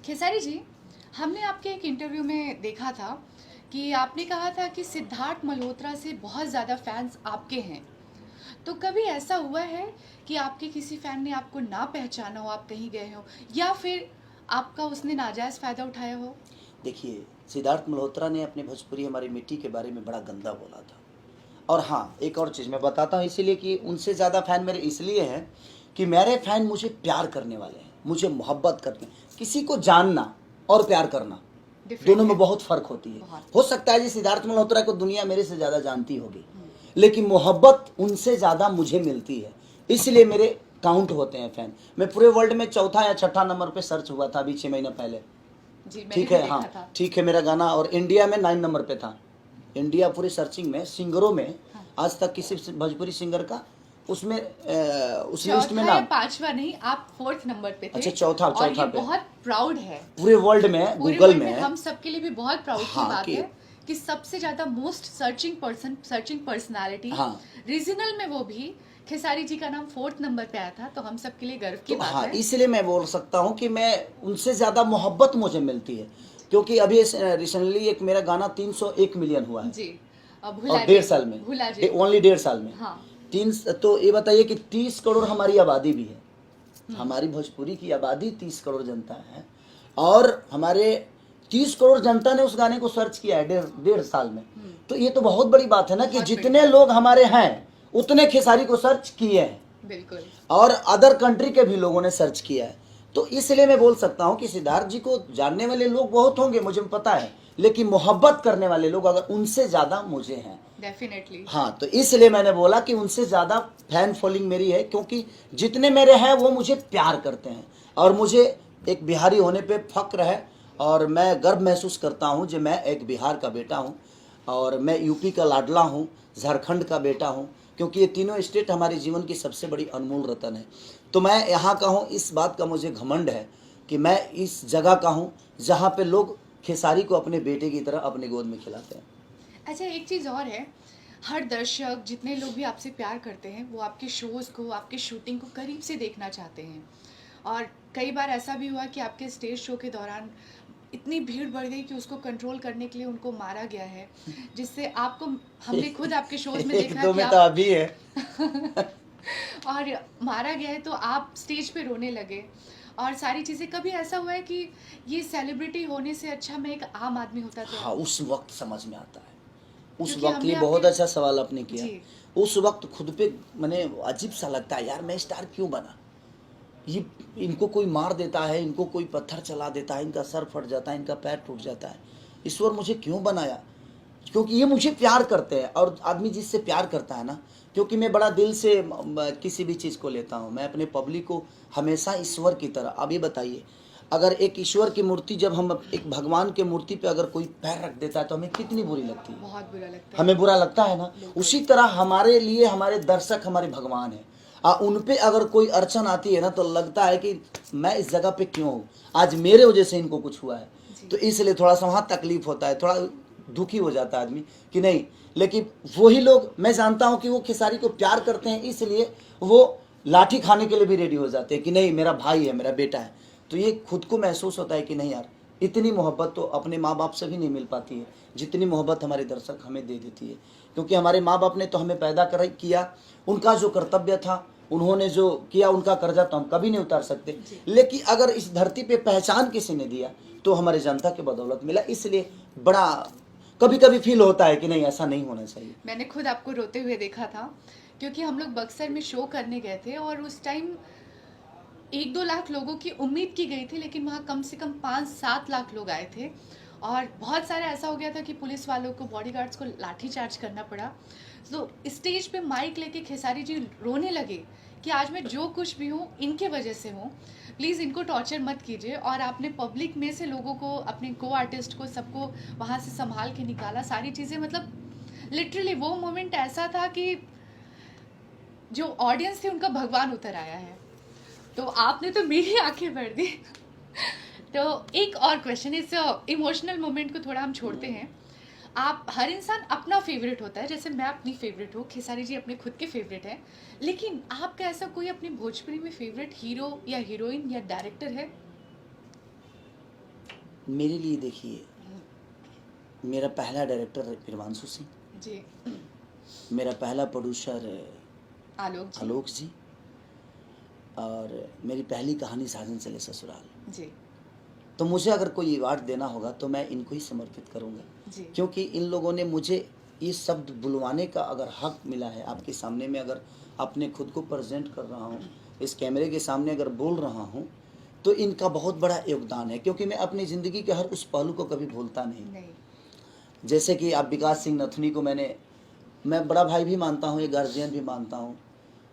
खेसारी जी, हमने आपके एक इंटरव्यू में देखा था कि आपने कहा था कि सिद्धार्थ मल्होत्रा से बहुत ज़्यादा फैंस आपके हैं। तो कभी ऐसा हुआ है कि आपके किसी फैन ने आपको ना पहचाना हो, आप कहीं गए हो, या फिर आपका उसने नाजायज़ फ़ायदा उठाया हो? देखिए, सिद्धार्थ मल्होत्रा ने अपने भोजपुरी हमारी मिट्टी के बारे में बड़ा गंदा बोला था। और हाँ, एक और चीज़ मैं बताता हूँ इसीलिए कि उनसे ज़्यादा फ़ैन मेरे इसलिए हैं कि मेरे फ़ैन मुझे प्यार करने वाले हैं, मुझे मोहब्बत करते हैं। किसी को जानना और प्यार करना, डिफरेंट दोनों में है। बहुत फ़र्क होती है। बहुत। हो सकता है जी सिद्धार्थ मल्होत्रा को दुनिया मेरे से ज़्यादा जानती होगी, लेकिन मोहब्बत उनसे ज़्यादा मुझे मिलती है, इसलिए मेरे काउंट होते हैं फ़ैन। मैं पूरे वर्ल्ड में चौथा या छठा नंबर पे सर्च हुआ था अभी 6 महीने पहले। जी, मैंने ठीक भी है, देखा हाँ, था। ठीक है, मेरा गाना और इंडिया में 9 नंबर पे था। इंडिया पूरी सर्चिंग में सिंगरों में हाँ। आज तक किसी भोजपुरी सिंगर का उसमें उस लिस्ट में चौथा या नाम। पांचवा नहीं, आप फोर्थ नंबर पे थे। अच्छा, चौथा और चौथा ये पे बहुत प्राउड है। पूरे वर्ल्ड में, पूरे गूगल वर्ल्ड में में। हम सबके लिए भी बहुत प्राउड की हाँ बात कि है कि सबसे ज्यादा मोस्ट सर्चिंग पर्सनालिटी हाँ रीजनल में, वो भी खेसारी जी का नाम फोर्थ नंबर पे आया था, तो हम सबके लिए गर्व की तो बात हाँ, है। इसलिए मैं बोल सकता हूँ कि मैं उनसे ज़्यादा मोहब्बत मुझे मिलती है, क्योंकि अभी रिसेंटली एक मेरा गाना 301 मिलियन हुआ है। जी। अब और भुला 1.5 साल जेबू, में, भुला जेबू। ओनली 1.5 साल में हाँ। तीन। तो ये बताइए कि 30 करोड़ हमारी आबादी भी है। हमारी भोजपुरी की आबादी 30 करोड़ जनता है, और हमारे 30 करोड़ जनता ने उस गाने को सर्च किया है 1.5 साल में। तो ये तो बहुत बड़ी बात है ना कि बहुत बड़ी जितने बात लोग हमारे हैं उतने खेसारी को सर्च किए हैं, है। बिल्कुल। और अदर कंट्री के भी लोगों ने सर्च किया है। तो इसलिए मैं बोल सकता हूँ कि सिद्धार्थ जी को जानने वाले लोग बहुत होंगे, मुझे पता है, लेकिन मोहब्बत करने वाले लोग अगर उनसे ज़्यादा मुझे हैं। डेफिनेटली। हाँ, तो इसलिए मैंने बोला कि उनसे ज़्यादा फैन फॉलोइंग मेरी है, क्योंकि जितने मेरे हैं वो मुझे प्यार करते हैं, और मुझे एक बिहारी होने पे फक्र है, और मैं गर्व महसूस करता हूँ जो मैं एक बिहार का बेटा हूँ, और मैं यूपी का लाडला हूँ, झारखंड का बेटा हूँ, क्योंकि ये तीनों स्टेट हमारे जीवन की सबसे बड़ी अनमोल रतन है। तो मैं यहाँ का हूँ, इस बात का मुझे घमंड है कि मैं इस जगह का हूँ जहाँ पे लोग खेसारी को अपने बेटे की तरह अपने गोद में खिलाते हैं। अच्छा, एक चीज़ और है, हर दर्शक, जितने लोग भी आपसे प्यार करते हैं, वो आपके शोज़ को, आपके शूटिंग को करीब से देखना चाहते हैं। और कई बार ऐसा भी हुआ कि आपके स्टेज शो के दौरान इतनी भीड़ बढ़ गई कि उसको कंट्रोल करने के लिए उनको मारा गया है, जिससे आपको, हमने खुद आपके शोज़ में एक देखा दो कि में तो आप अभी है। और मारा गया है तो आप स्टेज पे रोने लगे और सारी चीज़ें। कभी ऐसा हुआ है कि ये सेलिब्रिटी होने से अच्छा मैं एक आम आदमी होता तो? हाँ, उस वक्त समझ में आता है, उस क्योंकि वक्त। हमने ये आपके, बहुत अच्छा सवाल आपने किया। जी, उस वक्त खुद पे मैंने अजीब सा लगता है, यार मैं स्टार क्यों बना। ये इनको कोई मार देता है, इनको कोई पत्थर चला देता है, इनका सर फट जाता है, इनका पैर टूट जाता है, ईश्वर मुझे क्यों बनाया। क्योंकि ये मुझे प्यार करते हैं, और आदमी जिससे प्यार करता है ना, क्योंकि मैं बड़ा दिल से किसी भी चीज़ को लेता हूँ, मैं अपने पब्लिक को हमेशा ईश्वर की तरह। अब ये बताइए, अगर एक ईश्वर की मूर्ति, जब हम एक भगवान की मूर्ति पे अगर कोई पैर रख देता है तो हमें कितनी बुरी लगती है। बहुत बुरा लगता है। हमें बुरा लगता है ना। बिल्कुल। उसी तरह हमारे लिए हमारे दर्शक हमारे भगवान हैं, उन पे अगर कोई अड़चन आती है ना तो लगता है कि मैं इस जगह पे क्यों हूँ, आज मेरे वजह से इनको कुछ हुआ है। जी। तो इसलिए थोड़ा सा वहाँ तकलीफ होता है, थोड़ा दुखी हो जाता है आदमी कि नहीं। लेकिन वही लोग, मैं जानता हूँ कि वो खेसारी को प्यार करते हैं, इसलिए वो लाठी खाने के लिए भी रेडी हो जाते हैं कि नहीं मेरा भाई है, मेरा बेटा है। तो ये खुद को महसूस होता है कि नहीं यार, इतनी मोहब्बत तो अपने माँ बाप से भी नहीं मिल पाती है जितनी मोहब्बत हमारे दर्शक हमें दे देती है। क्योंकि हमारे माँ बाप ने तो हमें पैदा कर किया, उनका जो कर्तव्य था, उन्होंने जो किया, उनका कर्जा तो हम कभी नहीं उतार सकते। लेकिन अगर इस धरती पे पहचान किसी ने दिया तो हमारे जनता के बदौलत मिला, इसलिए बड़ा कभी कभी फील होता है कि नहीं ऐसा नहीं होना चाहिए। मैंने खुद आपको रोते हुए देखा था, क्योंकि हम लोग बक्सर में शो करने गए थे और उस टाइम 1-2 लाख लोगों की उम्मीद की गई थी, लेकिन वहाँ कम से कम 5-7 लाख लोग आए थे। और बहुत सारा ऐसा हो गया था कि पुलिस वालों को, बॉडीगार्ड्स को लाठी चार्ज करना पड़ा। तो स्टेज पे माइक लेके खेसारी जी रोने लगे कि आज मैं जो कुछ भी हूँ इनके वजह से हूँ, प्लीज़ इनको टॉर्चर मत कीजिए। और आपने पब्लिक में से लोगों को, अपने को आर्टिस्ट को, सबको वहाँ से संभाल के निकाला, सारी चीज़ें। मतलब लिटरली वो मोमेंट ऐसा था कि जो ऑडियंस थी उनका भगवान उतर आया है। तो आपने तो मेरी आंखें भर दी। तो एक और क्वेश्चन, इस इमोशनल मोमेंट को थोड़ा हम छोड़ते हैं। आप, हर इंसान अपना फेवरेट होता है, जैसे मैं अपनी फेवरेट हूँ, खेसारी जी अपने खुद के फेवरेट हैं, लेकिन आपका ऐसा कोई अपनी भोजपुरी में फेवरेट हीरो या हीरोइन या डायरेक्टर है? मेरे लिए देखिए, मेरा पहला डायरेक्टर प्रियांशु सिंह, जी, मेरा पहला प्रोड्यूसर आलोक आलोक जी, और मेरी पहली कहानी साजन चले ससुराल। जी, तो मुझे अगर कोई अवार्ड देना होगा तो मैं इनको ही समर्पित करूंगा, जी, क्योंकि इन लोगों ने मुझे ये शब्द बुलवाने का अगर हक मिला है, आपके सामने में अगर अपने खुद को प्रेजेंट कर रहा हूँ, इस कैमरे के सामने अगर बोल रहा हूँ, तो इनका बहुत बड़ा योगदान है, क्योंकि मैं अपनी ज़िंदगी के हर उस पहलू को कभी भूलता नहीं। जैसे कि आप विकास सिंह नथुनी को मैं बड़ा भाई भी मानता हूँ, एक गार्जियन भी मानता हूँ,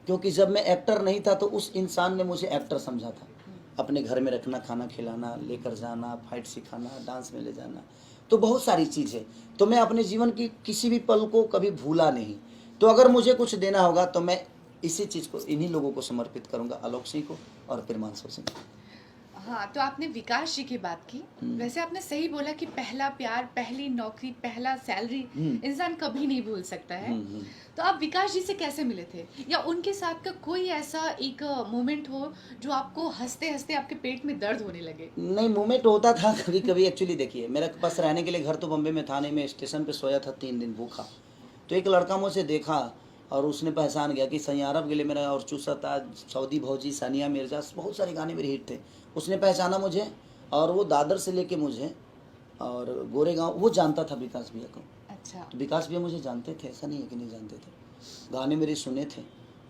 क्योंकि जब मैं एक्टर नहीं था तो उस इंसान ने मुझे एक्टर समझा था। अपने घर में रखना, खाना खिलाना, लेकर जाना, फाइट सिखाना, डांस में ले जाना, तो बहुत सारी चीज़ें। तो मैं अपने जीवन की किसी भी पल को कभी भूला नहीं। तो अगर मुझे कुछ देना होगा तो मैं इसी चीज़ को, इन्हीं लोगों को समर्पित करूंगा, आलोक सिंह को और प्रियांशु सिंह को। हाँ, तो आपने विकास जी की बात की। वैसे आपने सही बोला कि पहला प्यार, पहली नौकरी, पहला सैलरी इंसान कभी नहीं भूल सकता है। तो आप विकास जी से कैसे मिले थे, या उनके साथ का कोई ऐसा एक मोमेंट हो जो आपको हंसते हंसते आपके पेट में दर्द होने लगे? नहीं, मोमेंट होता था कभी कभी। एक्चुअली देखिए, मेरे पास रहने के लिए घर तो बम्बे में था नहीं, मैं स्टेशन पे सोया था 3 दिन भूखा। तो एक लड़का मुझे देखा और उसने पहचान गया कि सैयारब के लिए मेरा, और चूसा था, सऊदी भौजी, सानिया मिर्जा, बहुत सारे गाने मेरे हिट थे। उसने पहचाना मुझे और वो दादर से लेके मुझे और गोरेगांव, वो जानता था विकास भैया को। अच्छा। तो विकास भैया मुझे जानते थे, ऐसा नहीं है कि नहीं जानते थे। गाने मेरे सुने थे।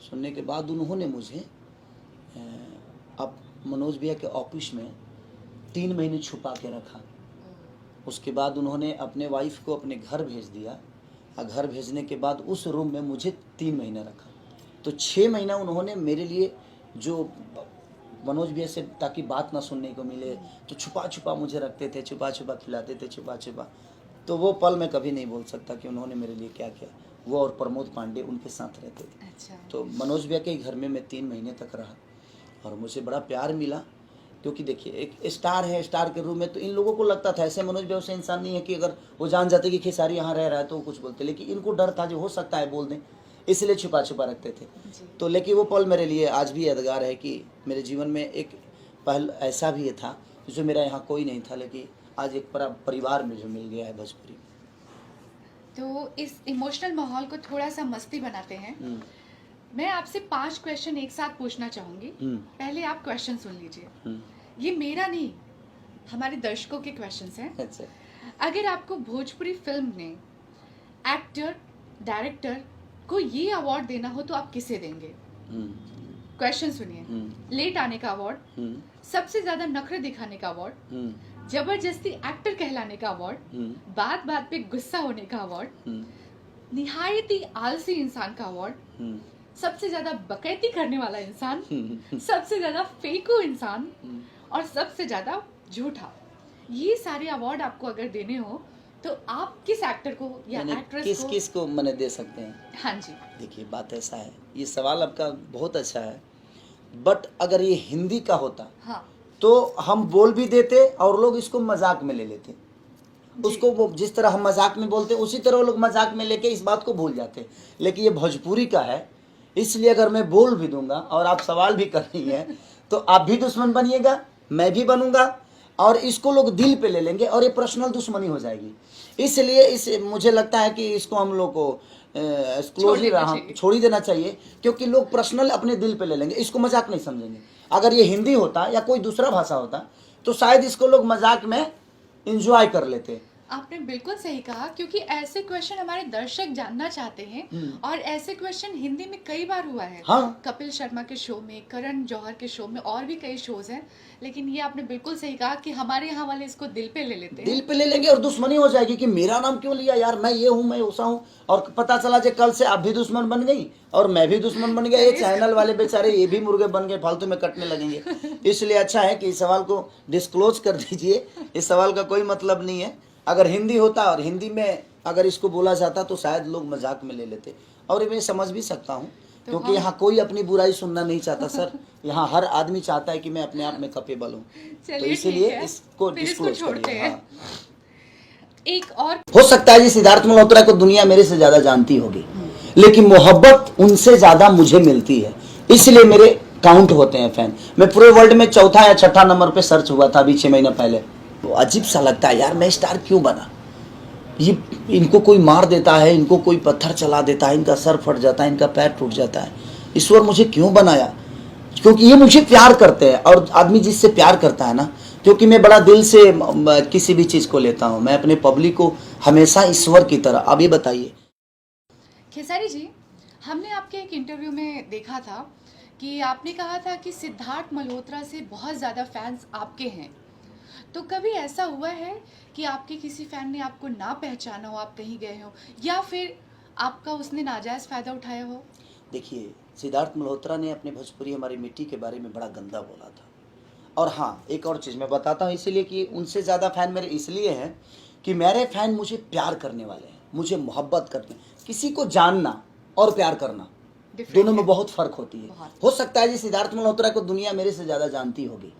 सुनने के बाद उन्होंने मुझे अब मनोज भैया के ऑफिस में 3 महीने छुपा के रखा। उसके बाद उन्होंने अपने वाइफ को अपने घर भेज दिया, और घर भेजने के बाद उस रूम में मुझे 3 महीने रखा। तो 6 महीना उन्होंने मेरे लिए, जो मनोज भैया से ताकि बात ना सुनने को मिले, तो छुपा छुपा मुझे रखते थे, छुपा छुपा खिलाते थे, छुपा छुपा। तो वो पल मैं कभी नहीं बोल सकता कि उन्होंने मेरे लिए क्या किया। वो और प्रमोद पांडे उनके साथ रहते थे। अच्छा। तो मनोज भैया के घर में मैं 3 महीने तक रहा और मुझे बड़ा प्यार मिला, क्योंकि देखिए एक स्टार है, स्टार के रूप में तो इन लोगों को लगता था, ऐसे मनोज भैया ऐसे इंसान नहीं है कि अगर वो जान जाते कि खेसारी यहाँ रह रहा है तो वो कुछ बोलते, लेकिन इनको डर था जो हो सकता है बोल दें, इसलिए छुपा छुपा रखते थे। तो लेकिन वो पल मेरे लिए आज भी यादगार है कि मेरे जीवन में एक पहल ऐसा भी था जो मेरा यहाँ कोई नहीं था, लेकिन आज एक पूरा परिवार में जो मिल गया है भोजपुरी। तो इस इमोशनल माहौल को थोड़ा सा मस्ती बनाते हैं। मैं आपसे 5 क्वेश्चन एक साथ पूछना चाहूंगी। पहले आप क्वेश्चन सुन लीजिए। ये मेरा नहीं, हमारे दर्शकों के क्वेश्चंस हैं। अच्छा। अगर आपको भोजपुरी फिल्म में एक्टर, डायरेक्टर को ये अवार्ड देना हो तो आप किसे देंगे? क्वेश्चन सुनिए। लेट आने का अवार्ड, सबसे ज्यादा नखरे दिखाने का अवार्ड, जबरदस्ती एक्टर कहलाने का अवार्ड, बात बात पे गुस्सा होने का अवार्ड, निहायती आलसी इंसान का अवार्ड, सबसे ज्यादा बकैती करने वाला इंसान, सबसे ज्यादा फेकू इंसान, और सबसे ज्यादा झूठा। ये सारे अवार्ड आपको अगर देने हो तो आप किस एक्टर को या एक्ट्रेस को, किस को मैंने दे सकते हैं? हाँ जी। देखिए बात ऐसा है, ये सवाल आपका बहुत अच्छा है, बट अगर ये हिंदी का होता, हाँ, तो हम बोल भी देते और लोग इसको मजाक में ले लेते। उसको वो जिस तरह हम मजाक में बोलते उसी तरह वो लोग मजाक में लेके इस बात को भूल जाते। लेकिन ये भोजपुरी का है, इसलिए अगर मैं बोल भी दूंगा और आप सवाल भी कर रही हैं तो आप भी दुश्मन बनिएगा, मैं भी बनूंगा, और इसको लोग दिल पे ले लेंगे और ये पर्सनल दुश्मनी हो जाएगी। इसलिए मुझे लगता है कि इसको हम लोग को छोड़ ही देना चाहिए, क्योंकि लोग पर्सनल अपने दिल पे ले लेंगे, इसको मजाक नहीं समझेंगे। अगर ये हिंदी होता या कोई दूसरा भाषा होता तो शायद इसको लोग मजाक में एंजॉय कर लेते। आपने बिल्कुल सही कहा, क्योंकि ऐसे क्वेश्चन हमारे दर्शक जानना चाहते हैं, और ऐसे क्वेश्चन हिंदी में कई बार हुआ है। हाँ। कपिल शर्मा के शो में, करण जौहर के शो में, और भी कई शोज हैं। लेकिन ये आपने बिल्कुल सही कहा कि हमारे यहाँ वाले इसको दिल पे ले लेते हैं। दिल पे ले लेंगे और दुश्मनी हो जाएगी कि मेरा नाम क्यों लिया यार, मैं ये हूँ, मैं वैसा हूँ, और पता चला जे कल से आप भी दुश्मन बन गई और मैं भी दुश्मन बन गया, ये चैनल वाले बेचारे ये भी मुर्गे बन गए, फालतू में कटने लगेंगे। इसलिए अच्छा है कि इस सवाल को डिस्क्लोज कर दीजिए, इस सवाल का कोई मतलब नहीं है। अगर हिंदी होता और हिंदी में अगर इसको बोला जाता तो शायद लोग मजाक में ले लेते, और ये मैं समझ भी सकता हूँ, क्योंकि यहाँ कोई अपनी बुराई सुनना नहीं चाहता सर। यहाँ हर आदमी चाहता है कि मैं अपने आप में कैपेबल हूँ, तो इसलिए इसको डिस्क्लोज करिए। हाँ। एक और हो सकता है जी सिद्धार्थ मल्होत्रा को दुनिया मेरे से ज्यादा जानती होगी, लेकिन मोहब्बत उनसे ज्यादा मुझे मिलती है, इसलिए मेरे काउंट होते हैं फैन। मैं पूरे वर्ल्ड में 4था या 6ठा नंबर पे सर्च हुआ था अभी 6 महीना पहले। अजीब सा लगता है यार, मैं स्टार क्यों बना। ये इनको कोई मार देता है, इनको कोई पत्थर चला देता है, इनका सर फट जाता है, इनका पैर टूट जाता है। ईश्वर मुझे क्यों बनाया? क्योंकि ये मुझे प्यार करते हैं। और आदमी जिससे प्यार करता है ना, क्योंकि मैं बड़ा दिल से किसी भी चीज़ को लेता हूँ, मैं अपने पब्लिक को हमेशा ईश्वर की तरह। अब ये बताइए। खेसारी जी, हमने आपके एक इंटरव्यू में देखा था कि आपने कहा था कि सिद्धार्थ मल्होत्रा से बहुत ज़्यादा फैंस आपके हैं। तो कभी ऐसा हुआ है कि आपके किसी फैन ने आपको ना पहचाना हो, आप कहीं गए हो, या फिर आपका उसने नाजायज़ फ़ायदा उठाया हो? देखिए, सिद्धार्थ मल्होत्रा ने अपने भोजपुरी हमारी मिट्टी के बारे में बड़ा गंदा बोला था। और हाँ, एक और चीज़ मैं बताता हूँ, इसीलिए कि उनसे ज़्यादा फ़ैन मेरे इसलिए हैं कि मेरे फ़ैन मुझे प्यार करने वाले हैं, मुझे मोहब्बत करते हैं। किसी को जानना और प्यार करना डिफरेंट दोनों है। में बहुत फ़र्क होती है। बहुत। हो सकता है जी सिद्धार्थ मल्होत्रा को दुनिया मेरे से ज़्यादा जानती होगी,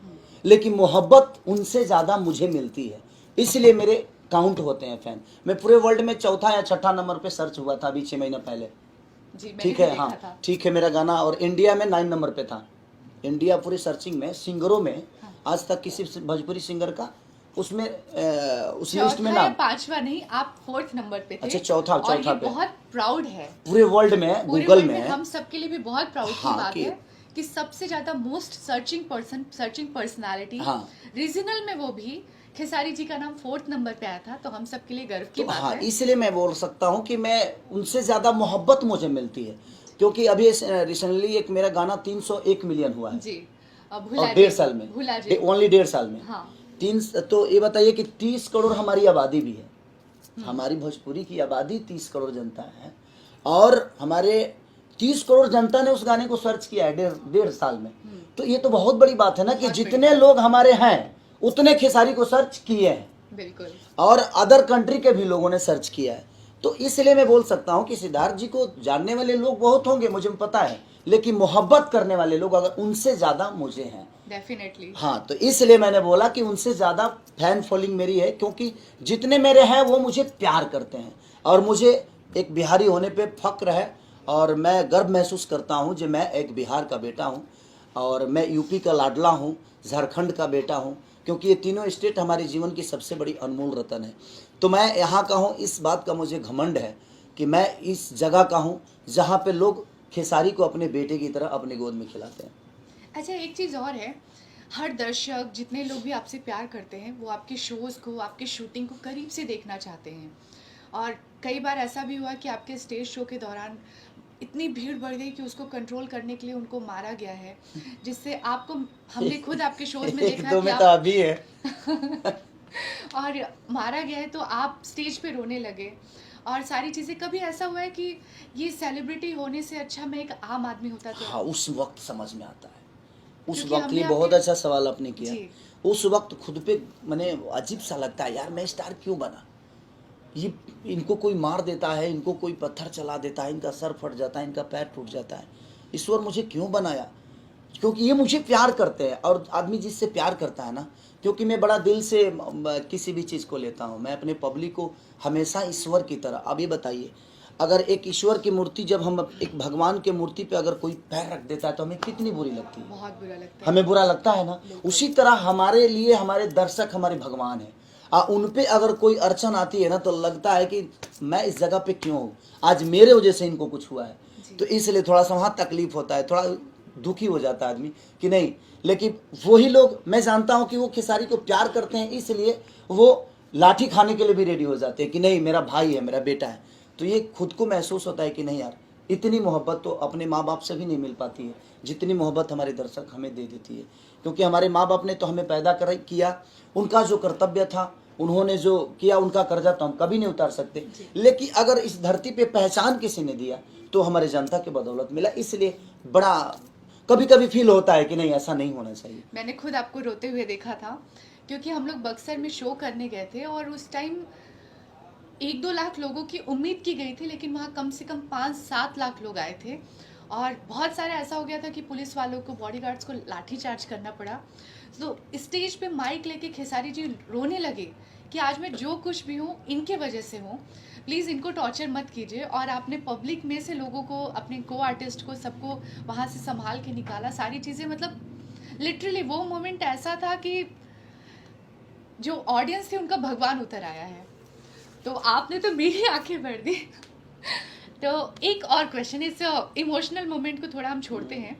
लेकिन मोहब्बत उनसे ज़्यादा मुझे मिलती है, इसलिए मेरे काउंट होते हैं फ़ैन। मैं पूरे वर्ल्ड में चौथा या छठा नंबर पे सर्च हुआ था अभी 6 महीना पहले। जी, मैंने ठीक भी है, देखा हाँ था। ठीक है, मेरा गाना और इंडिया में 9 नंबर पे था। इंडिया पूरी सर्चिंग में सिंगरों में हाँ। आज तक किसी भोजपुरी सिंगर का उसमें उस लिस्ट में चौथा या नाम। पांचवा नहीं, आप 4th नंबर पे थे। अच्छा, चौथा और ये पे। बहुत प्राउड है, पूरे वर्ल्ड में पूरे गूगल वर्ल्ड में में। हम सबके लिए भी बहुत प्राउड की हाँ बात कि है कि सबसे ज्यादा मोस्ट सर्चिंग पर्सनालिटी हाँ रीजनल में वो भी खेसारी जी का नाम 4th नंबर पे आया था। तो हम सबके लिए गर्व की तो बात हाँ, है। इसलिए मैं बोल सकता हूँ कि मैं उनसे ज़्यादा मोहब्बत मुझे मिलती है, क्योंकि अभी रिसेंटली एक मेरा गाना 301 मिलियन हुआ है। जी, और भुला 1.5 जे साल में, भुला जे ओनली 1.5 साल में। हाँ। तीन, तो ये बताइए कि 30 करोड़ हमारी आबादी भी है। हमारी भोजपुरी की आबादी 30 करोड़ जनता है, और हमारे 30 करोड़ जनता ने उस गाने को सर्च किया है 1.5 साल में। तो ये तो बहुत बड़ी बात है ना, कि बहुत बड़ी जितने बात। लोग हमारे हैं उतने खेसारी को सर्च किए हैं, बिल्कुल। और अदर कंट्री के भी लोगों ने सर्च किया है। तो इसलिए मैं बोल सकता हूँ कि सिद्धार्थ जी को जानने वाले लोग बहुत होंगे, मुझे पता है, लेकिन मोहब्बत करने वाले लोग अगर उनसे ज़्यादा मुझे हैं। डेफिनेटली। हाँ, तो इसलिए मैंने बोला कि उनसे ज़्यादा फैन फॉलोइंग मेरी है, क्योंकि जितने मेरे हैं वो मुझे प्यार करते हैं, और मुझे एक बिहारी होने पे फक्र है, और मैं गर्व महसूस करता हूँ कि मैं एक बिहार का बेटा हूँ, और मैं यूपी का लाडला हूँ, झारखंड का बेटा हूँ, क्योंकि ये तीनों स्टेट हमारे जीवन की सबसे बड़ी अनमोल रत्न है। तो मैं यहाँ का हूँ, इस बात का मुझे घमंड है कि मैं इस जगह का हूँ जहाँ पे लोग खेसारी को अपने बेटे की तरह अपने गोद में खिलाते हैं। अच्छा, एक चीज़ और है, हर दर्शक, जितने लोग भी आपसे प्यार करते हैं, वो आपके शोज़ को, आपके शूटिंग को करीब से देखना चाहते हैं। और कई बार ऐसा भी हुआ कि आपके स्टेज शो के दौरान इतनी भीड़ बढ़ गई कि उसको कंट्रोल करने के लिए उनको मारा गया है, जिससे आपको, हमने खुद आपके शोज़ में एक देखा दो कि में तो आप अभी है। और मारा गया है तो आप स्टेज पे रोने लगे और सारी चीज़ें। कभी ऐसा हुआ है कि ये सेलिब्रिटी होने से अच्छा मैं एक आम आदमी होता तो? हाँ, उस वक्त समझ में आता है, उस क्योंकि वक्त। हमने ये बहुत आपके अच्छा सवाल आपने किया। जी, उस वक्त खुद पे मैंने अजीब सा लगता है यार, मैं स्टार क्यों बना। ये इनको कोई मार देता है, इनको कोई पत्थर चला देता है, इनका सर फट जाता है, इनका पैर टूट जाता है। ईश्वर मुझे क्यों बनाया? क्योंकि ये मुझे प्यार करते हैं, और आदमी जिससे प्यार करता है ना, क्योंकि मैं बड़ा दिल से किसी भी चीज़ को लेता हूँ, मैं अपने पब्लिक को हमेशा ईश्वर की तरह। अब ये बताइए, अगर एक ईश्वर की मूर्ति, जब हम एक भगवान की मूर्ति पे अगर कोई पैर रख देता है तो हमें कितनी बुरी लगती है। बहुत बुरा लगता है। हमें बुरा लगता है ना। बिल्कुल। उसी तरह हमारे लिए हमारे दर्शक हमारे भगवान हैं। उन पे अगर कोई अड़चन आती है ना, तो लगता है कि मैं इस जगह पे क्यों हूँ, आज मेरे वजह से इनको कुछ हुआ है। जी। तो इसलिए थोड़ा सा वहाँ तकलीफ होता है, थोड़ा दुखी हो जाता है आदमी कि नहीं, लेकिन वही लोग, मैं जानता हूँ कि वो खेसारी को प्यार करते हैं, इसलिए वो लाठी खाने के लिए भी रेडी हो जाते हैं कि नहीं, मेरा भाई है, मेरा बेटा है। तो ये खुद को महसूस होता है कि नहीं यार, इतनी मोहब्बत तो अपने माँ बाप से भी नहीं मिल पाती है, जितनी मोहब्बत हमारे दर्शक हमें दे देती है। क्योंकि हमारे माँ बाप ने तो हमें पैदा किया, उनका जो कर्तव्य था, उन्होंने जो किया, उनका कर्जा तो हम कभी नहीं उतार सकते। लेकिन अगर इस धरती पे पहचान किसी ने दिया तो हमारे जनता के बदौलत मिला, इसलिए बड़ा कभी कभी फील होता है कि नहीं, ऐसा नहीं होना चाहिए। मैंने खुद आपको रोते हुए देखा था, क्योंकि हम लोग बक्सर में शो करने गए थे और उस टाइम 1-2 लाख लोगों की उम्मीद की गई थी, लेकिन वहाँ कम से कम 5-7 लाख लोग आए थे। और बहुत सारा ऐसा हो गया था कि पुलिस वालों को, बॉडीगार्ड्स को लाठी चार्ज करना पड़ा। तो स्टेज पे माइक लेके खेसारी जी रोने लगे कि आज मैं जो कुछ भी हूँ इनके वजह से हूँ, प्लीज़ इनको टॉर्चर मत कीजिए। और आपने पब्लिक में से लोगों को, अपने को आर्टिस्ट को, सबको वहाँ से संभाल के निकाला, सारी चीज़ें। मतलब लिटरली वो मोमेंट ऐसा था कि जो ऑडियंस थे उनका भगवान उतर आया है, तो आपने तो मेरी आंखें भर दी। तो एक और क्वेश्चन, इस इमोशनल मोमेंट को थोड़ा हम छोड़ते हैं।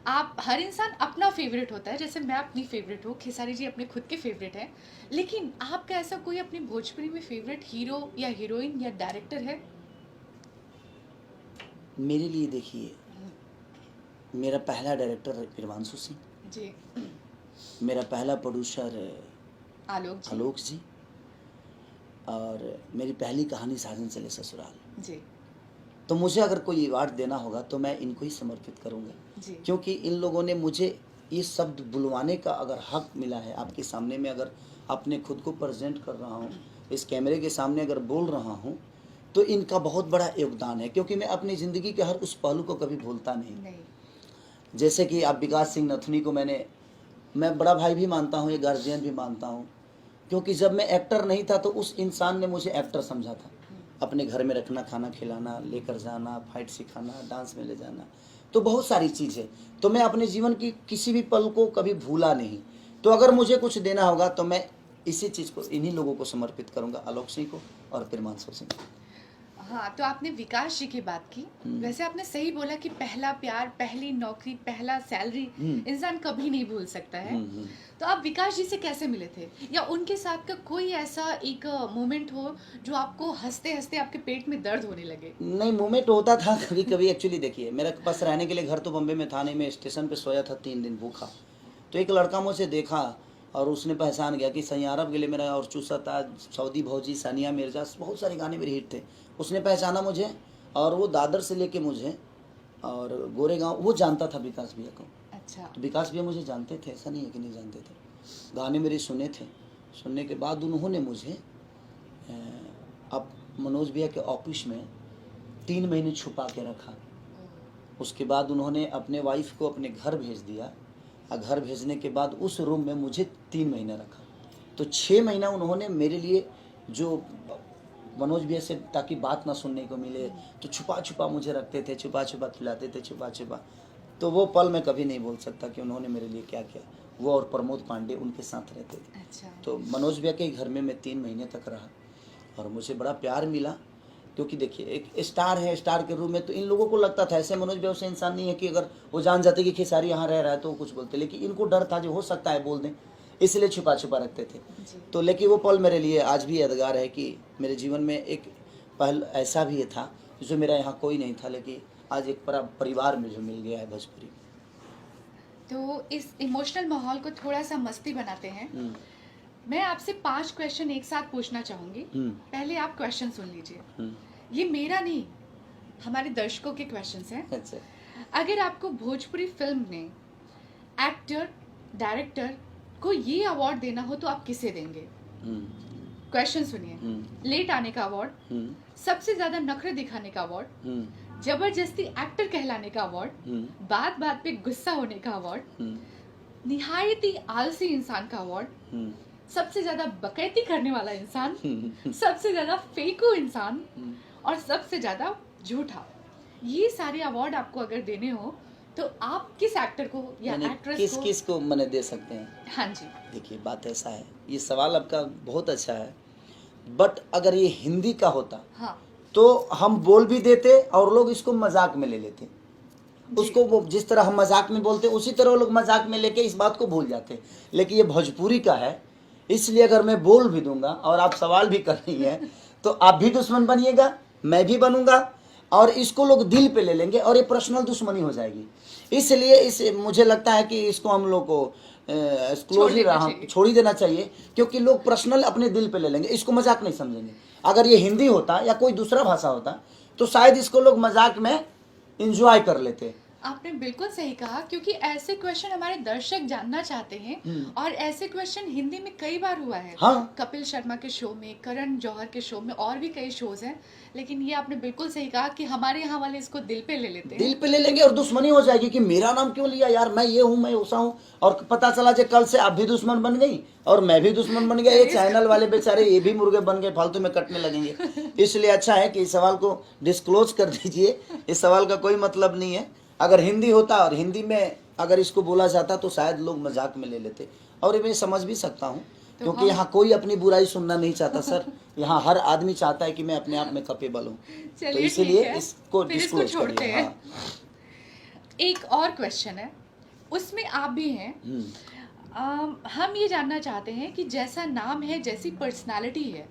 आप, हर इंसान अपना फेवरेट होता है, जैसे मैं अपनी फेवरेट हूँ, खेसारी जी अपने खुद के फेवरेट हैं, लेकिन आपका ऐसा कोई अपनी भोजपुरी में फेवरेट हीरो या हीरोइन या डायरेक्टर है? मेरे लिए देखिए, मेरा पहला डायरेक्टर प्रियांशु सिंह, जी। मेरा पहला प्रोड्यूसर आलोक जी। आलोक जी, और मेरी पहली कहानी साजन चले ससुराल। जी। तो मुझे अगर कोई अवार्ड देना होगा तो मैं इनको ही समर्पित करूंगा, जी। क्योंकि इन लोगों ने मुझे ये शब्द बुलवाने का अगर हक मिला है, आपके सामने में अगर अपने खुद को प्रेजेंट कर रहा हूँ, इस कैमरे के सामने अगर बोल रहा हूँ, तो इनका बहुत बड़ा योगदान है, क्योंकि मैं अपनी ज़िंदगी के हर उस पहलू को कभी भूलता नहीं। जैसे कि आप विकास सिंह नथुनी को मैं बड़ा भाई भी मानता हूँ, ये गार्जियन भी मानता हूँ, क्योंकि जब मैं एक्टर नहीं था तो उस इंसान ने मुझे एक्टर समझा था। अपने घर में रखना, खाना खिलाना, लेकर जाना, फाइट सिखाना, डांस में ले जाना, तो बहुत सारी चीज़ें। तो मैं अपने जीवन की किसी भी पल को कभी भूला नहीं। तो अगर मुझे कुछ देना होगा तो मैं इसी चीज़ को, इन्हीं लोगों को समर्पित करूंगा, आलोक सिंह को और प्रियांशु सिंह को। हाँ, तो आपने विकास जी की बात की, वैसे आपने सही बोला कि पहला प्यार, पहली नौकरी, पहला सैलरी इंसान कभी नहीं भूल सकता है। तो आप विकास जी से कैसे मिले थे, या उनके साथ का कोई ऐसा एक मोमेंट हो जो आपको हंसते हंसते आपके पेट में दर्द होने लगे? नहीं, मोमेंट होता था कभी कभी। एक्चुअली देखिए, मेरे पास रहने के लिए घर तो बम्बे में था नहीं, मैं स्टेशन पे सोया था 3 दिन भूखा। तो एक लड़का मुझे देखा और उसने पहचान गया कि सैयारब गिले मेरा और चूसा था, सऊदी भौजी, सानिया मिर्जा, बहुत सारे गाने मेरे हिट थे। उसने पहचाना मुझे और वो दादर से लेके मुझे और गोरेगांव, वो जानता था विकास भैया को। अच्छा। तो विकास भैया मुझे जानते थे, ऐसा नहीं है कि नहीं जानते थे। गाने मेरे सुने थे, सुनने के बाद उन्होंने मुझे अब मनोज भैया के ऑफिस में 3 महीने छुपा के रखा। उसके बाद उन्होंने अपने वाइफ को अपने घर भेज दिया, और घर भेजने के बाद उस रूम में मुझे 3 महीना रखा। तो 6 महीना उन्होंने मेरे लिए, जो मनोज भैया से ताकि बात ना सुनने को मिले, तो छुपा छुपा मुझे रखते थे, छुपा छुपा खिलाते थे, छुपा छुपा। तो वो पल मैं कभी नहीं भूल सकता कि उन्होंने मेरे लिए क्या किया। वो और प्रमोद पांडे उनके साथ रहते थे। अच्छा। तो मनोज भैया के घर में मैं 3 महीने तक रहा और मुझे बड़ा प्यार मिला, क्योंकि देखिए एक स्टार है, स्टार के रूप में तो इन लोगों को लगता था, ऐसे मनोज भैया वैसे इंसान नहीं है कि अगर वो जान जाते कि खेसारी यहाँ रह रहा है तो वो कुछ बोलते, लेकिन इनको डर था जो हो सकता है बोल दें, इसलिए छुपा छुपा रखते थे। तो लेकिन वो पल मेरे लिए आज भी यादगार है कि मेरे जीवन में एक पहल ऐसा भी था जो मेरा यहाँ कोई नहीं था, लेकिन आज एक पूरा परिवार मुझे मिल गया है भोजपुरी। तो इस इमोशनल माहौल को थोड़ा सा मस्ती बनाते हैं। मैं आपसे 5 क्वेश्चन एक साथ पूछना चाहूंगी। पहले आप क्वेश्चन सुन लीजिए। ये मेरा नहीं, हमारे दर्शकों के क्वेश्चंस हैं। अच्छा। अगर आपको भोजपुरी फिल्म में एक्टर, डायरेक्टर को ये अवार्ड देना हो तो आप किसे देंगे? क्वेश्चन सुनिए। लेट आने का अवार्ड, सबसे ज्यादा नखरे दिखाने का अवार्ड, जबरदस्ती एक्टर कहलाने का अवार्ड, बात बात पे गुस्सा होने का अवार्ड, निहायती आलसी इंसान का अवार्ड, सबसे ज्यादा बकैती करने वाला इंसान, सबसे ज्यादा फेकू इंसान, और सबसे ज्यादा झूठा। ये सारे अवार्ड आपको अगर देने हो तो आप किस एक्टर को या एक्ट्रेस को, किस को मने दे सकते हैं? हाँ जी। देखिए बात ऐसा है, ये सवाल आपका बहुत अच्छा है, बट अगर ये हिंदी का होता, हाँ, तो हम बोल भी देते और लोग इसको मजाक में ले लेते। उसको वो जिस तरह हम मजाक में बोलते उसी तरह लोग मजाक में लेके इस बात को भूल जाते। लेकिन ये भोजपुरी का है, इसलिए अगर मैं बोल भी दूंगा और आप सवाल भी कर रही हैं तो आप भी दुश्मन बनिएगा, मैं भी बनूंगा, और इसको लोग दिल पे ले लेंगे और ये पर्सनल दुश्मनी हो जाएगी। इसलिए मुझे लगता है कि इसको हम लोग को छोड़ ही देना चाहिए, क्योंकि लोग पर्सनल अपने दिल पे ले लेंगे, इसको मजाक नहीं समझेंगे। अगर ये हिंदी होता या कोई दूसरा भाषा होता तो शायद इसको लोग मजाक में एंजॉय कर लेते। आपने बिल्कुल सही कहा, क्योंकि ऐसे क्वेश्चन हमारे दर्शक जानना चाहते हैं, और ऐसे क्वेश्चन हिंदी में कई बार हुआ है। हाँ? कपिल शर्मा के शो में, करण जौहर के शो में, और भी कई शोज हैं। लेकिन ये आपने बिल्कुल सही कहा कि हमारे यहाँ वाले इसको दिल पे ले लेते हैं। दिल पे ले लेंगे और दुश्मनी हो जाएगी कि मेरा नाम क्यों लिया यार, मैं ये हूँ, मैं ऐसा हूँ, और पता चला जो कल से आप भी दुश्मन बन गई और मैं भी दुश्मन बन गया। ये चैनल वाले बेचारे ये भी मुर्गे बन गए, फालतू में कटने लगेंगे। इसलिए अच्छा है कि इस सवाल को डिस्क्लोज कर दीजिए, इस सवाल का कोई मतलब नहीं है। अगर हिंदी होता और हिंदी में अगर इसको बोला जाता तो शायद लोग मजाक में ले लेते, और ये मैं समझ भी सकता हूँ क्योंकि हम- यहाँ कोई अपनी बुराई सुनना नहीं चाहता सर। यहाँ हर आदमी चाहता है कि मैं अपने आप में कैपेबल हूँ, तो चलिए ठीक इसीलिए है, इसको फिर इसको डिस्क्लोज छोड़ते करिए। हैं। हाँ। एक और क्वेश्चन है, उसमें आप भी हैं। हम ये जानना चाहते हैं कि जैसा नाम है, जैसी पर्सनालिटी है,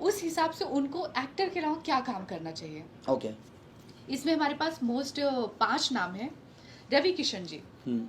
उस हिसाब से उनको एक्टर के अलावा क्या काम करना चाहिए। ओके। इसमें हमारे पास मोस्ट 5 नाम हैं। रवि किशन जी, हम्म